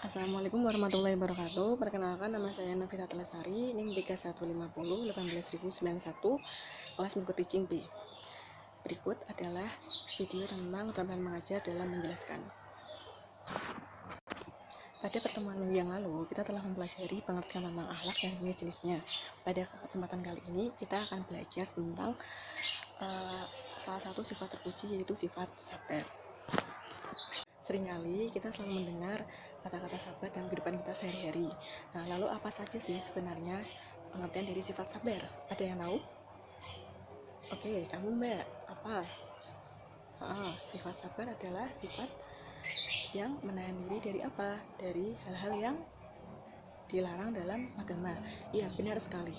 Assalamualaikum warahmatullahi wabarakatuh. Perkenalkan, nama saya Nafira Telesari, NIM 3150 18091, kelas mengikuti Teaching B. Berikut adalah video tentang keterampilan mengajar dalam menjelaskan. Pada pertemuan minggu yang lalu, kita telah mempelajari pengertian tentang akhlak dan jenis-jenisnya. Pada kesempatan kali ini, kita akan belajar tentang salah satu sifat terpuji, yaitu sifat sabar. Seringkali kita selalu mendengar kata-kata sabar dalam kehidupan kita sehari-hari. Nah, lalu apa saja sih sebenarnya pengertian dari sifat sabar? Ada yang tahu? Oke, kamu Mbak, apa? Sifat sabar adalah sifat yang menahan diri dari apa? Dari hal-hal yang dilarang dalam agama. Iya, benar sekali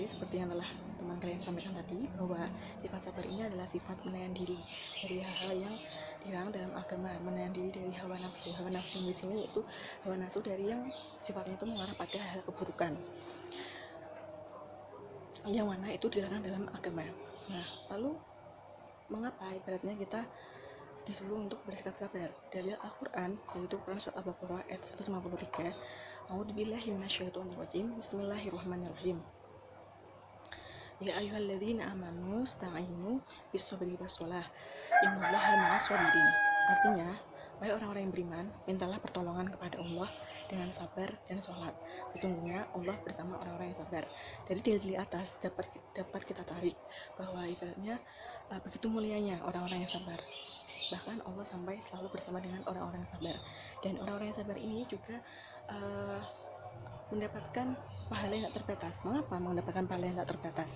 seperti yang telah teman kalian sampaikan tadi, bahwa sifat sabar ini adalah sifat menahan diri dari hal-hal yang dilarang dalam agama, menahan diri dari hawa nafsu. Hawa nafsu di sini itu hawa nafsu dari yang sifatnya itu mengarah pada hal keburukan, yang mana itu dilarang dalam agama. Nah, lalu mengapa ibaratnya kita disuruh untuk bersikap sabar? Dalil Al-Quran, yaitu Quran surat Al-Baqarah ayat 153. A'udzubillahi minasyaitonirrajim. Bismillahirrahmanirrahim. Ya ayyuhalladzina amanu sta'inu bis-sabri was-shalah. Innallaha ma'as-sabirin. Artinya, wahai orang-orang yang beriman, mintalah pertolongan kepada Allah dengan sabar dan sholat. Sesungguhnya Allah bersama orang-orang yang sabar. Dari dalil di atas dapat kita tarik bahwa ibaratnya begitu mulianya orang-orang yang sabar. Bahkan Allah sampai selalu bersama dengan orang-orang yang sabar. Dan orang-orang yang sabar ini juga mendapatkan pahala yang tak terbatas. Mengapa mendapatkan pahala yang tak terbatas?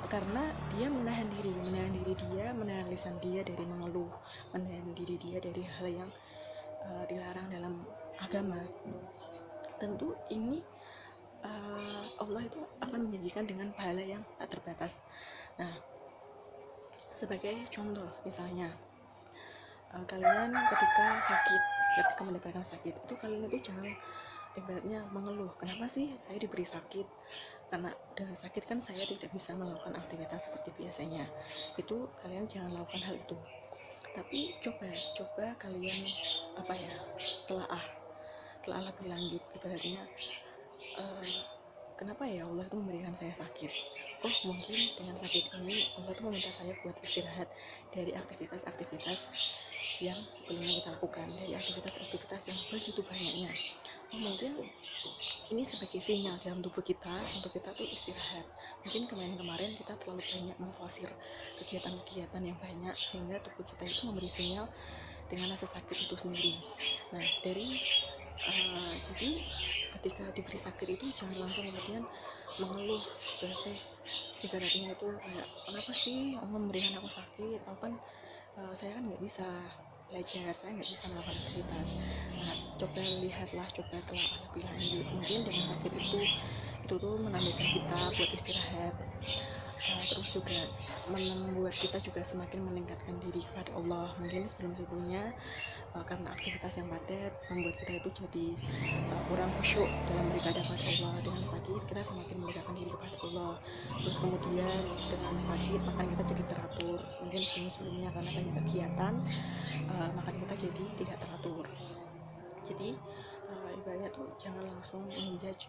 Karena dia menahan diri dia, menahan lisan dia dari mengeluh, menahan diri dia dari hal yang dilarang dalam agama. Tentu ini Allah itu akan menjanjikan dengan pahala yang tak terbatas. Nah, sebagai contoh misalnya, kalian ketika mendapatkan sakit, itu kalian itu jangan ibaratnya mengeluh, kenapa sih saya diberi sakit, karena dengan sakit kan saya tidak bisa melakukan aktivitas seperti biasanya. Itu kalian jangan lakukan hal itu, tapi coba kalian telah lebih lanjut, ibaratnya kenapa ya Allah itu memberikan saya sakit? Oh, mungkin dengan sakit ini Allah itu meminta saya buat istirahat dari aktivitas-aktivitas yang sebelumnya kita lakukan, dari aktivitas-aktivitas yang begitu banyaknya. Oh, mungkin ini sebagai sinyal dalam tubuh kita untuk kita tuh istirahat. Mungkin kemarin kita terlalu banyak memforsir kegiatan-kegiatan yang banyak, sehingga tubuh kita itu memberi sinyal dengan rasa sakit itu sendiri. Nah, jadi ketika diberi sakit itu jangan langsung kemudian mengeluh, berarti ibaratnya itu kayak, kenapa sih Allah memberikan aku sakit, aku kan saya kan nggak bisa belajar, saya nggak bisa melakukan aktivitas. Nah, coba telah lebih lanjut. Mungkin dengan sakit itu tuh menambahkan kita buat istirahat, terus juga membuat kita juga semakin meningkatkan diri kepada Allah. Mungkin sebelumnya karena aktivitas yang padat membuat kita itu jadi kurang khusyuk dalam beribadah kepada Allah. Dengan sakit kita semakin mendekatkan diri kepada Allah. Terus kemudian dengan sakit makan kita jadi teratur. Mungkin sebelumnya karena banyak kegiatan makan kita jadi tidak teratur. Jadi ibaratnya tuh jangan langsung menjudge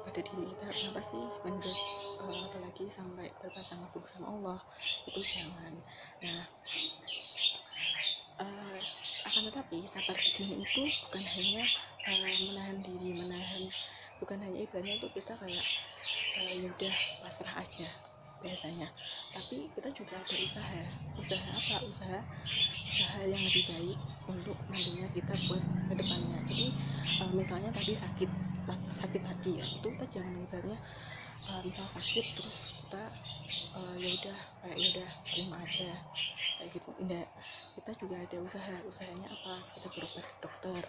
pada diri kita, kenapa sih menjudge apalagi sampai berpasangan bersama Allah, itu jangan. Nah, akan tetapi sabar di sini itu bukan hanya bukan hanya ibaratnya itu kita kayak yaudah pasrah aja biasanya, tapi kita juga ada usaha yang lebih baik untuk nantinya kita buat kedepannya. Jadi misalnya tadi sakit tadi ya, itu kita jangan ibaratnya misal sakit terus kita yaudah terima aja kayak gitu. Enggak, kita juga ada usahanya apa, kita berobat ke dokter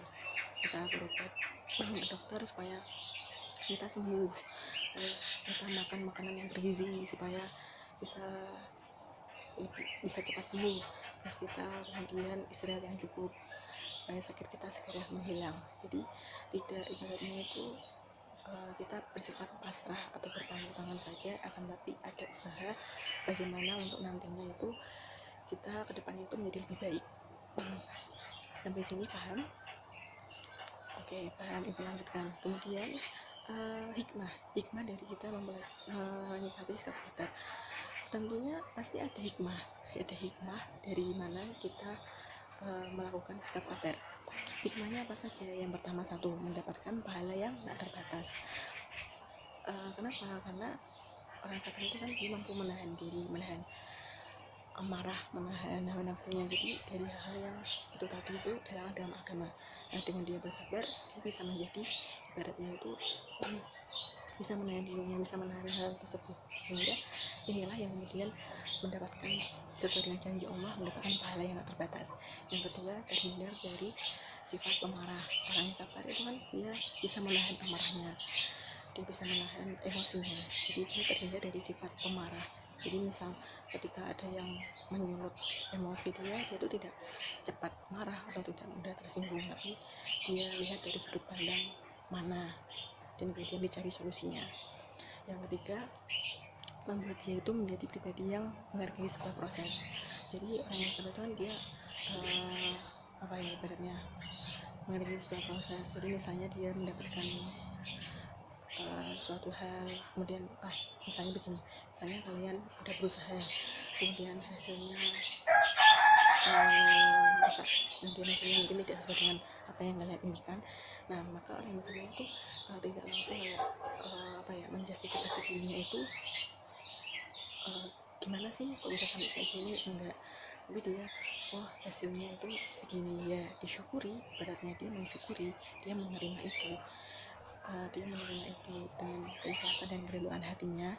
supaya kita sembuh, terus kita makan makanan yang bergizi supaya bisa cepat sembuh, terus kita kemudian istirahat yang cukup supaya sakit kita segera menghilang. Jadi tidak ibaratnya itu kita bersifat pasrah atau berpangku tangan saja, akan tapi ada usaha bagaimana untuk nantinya itu kita kedepannya itu menjadi lebih baik. Sampai sini paham? Oke, paham, ibu lanjutkan. Kemudian hikmah dari kita menyikapi sikap sabar, tentunya pasti ada hikmah dari mana kita melakukan sikap sabar. Hikmahnya apa saja? Yang pertama, satu, mendapatkan pahala yang tak terbatas. Kenapa? Karena orang sabar itu kan dia mampu menahan diri, menahan amarah, menahan hawa nafsunya. Jadi dari hal yang itu tadi itu dilarang dalam agama. Nah, dengan dia bersabar, dia bisa menjadi ibaratnya itu bisa menahan dirinya, bisa menahan hal tersebut, sehingga inilah yang kemudian mendapatkan sesuai dengan janji Allah, mendapatkan pahala yang tak terbatas. Yang kedua, terhindar dari sifat pemarah. Orang yang sabar itu kan dia bisa menahan amarahnya, dia bisa menahan emosinya, jadi dia terhindar dari sifat pemarah. Jadi misal ketika ada yang menyulut emosi dia itu tidak cepat marah atau tidak mudah tersinggung, tapi dia lihat dari sudut pandang mana dan kemudian dicari solusinya. Yang ketiga, membuat dia itu menjadi pribadi yang menghargai sebuah proses. Jadi orang yang sabar itu kan dia ibaratnya menghargai sebuah proses. Jadi misalnya dia mendapatkan suatu hal, kemudian misalnya begini, misalnya kalian udah berusaha, kemudian hasilnya mungkin tidak sesuai dengan apa yang kalian inginkan. Nah, maka orang yang sabar itu tidak langsung menjustifikasi dirinya itu gimana sih kok bisa sampai kayak gini, enggak, tapi dia hasilnya itu begini, ya disyukuri, beratnya dia mensyukuri, dia menerima itu, dengan keikhlasan dan kerelaan hatinya.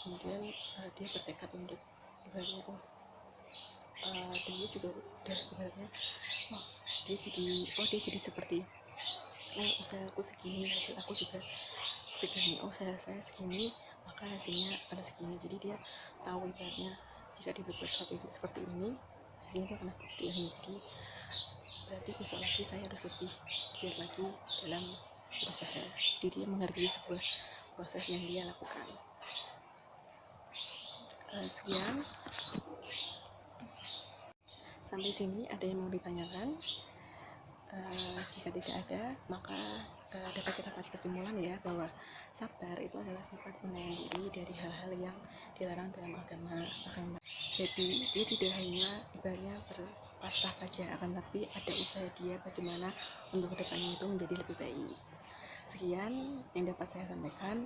Kemudian dia bertekad untuk ibaratnya dia juga udah ibaratnya dia jadi seperti usaha aku segini, hasil aku juga segini, usaha saya segini, maka hasilnya pada segini. Jadi dia tahu ibaratnya jika dia berbuat sesuatu itu seperti ini, hasilnya itu akan seperti ini. Jadi berarti besok lagi saya harus lebih giat lagi dalam berusaha. Jadi dia menghargai sebuah proses yang dia lakukan. Sekian, sampai sini ada yang mau ditanyakan? Jika tidak ada, maka dapat kita tarik kesimpulan ya, bahwa sabar itu adalah sifat menahan diri dari hal-hal yang dilarang dalam agama. Jadi dia tidak hanya ibaratnya berpasrah saja, akan tapi ada usaha dia bagaimana untuk kedepannya itu menjadi lebih baik. Sekian yang dapat saya sampaikan,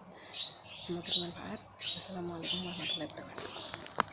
semoga bermanfaat. Wassalamualaikum warahmatullahi wabarakatuh.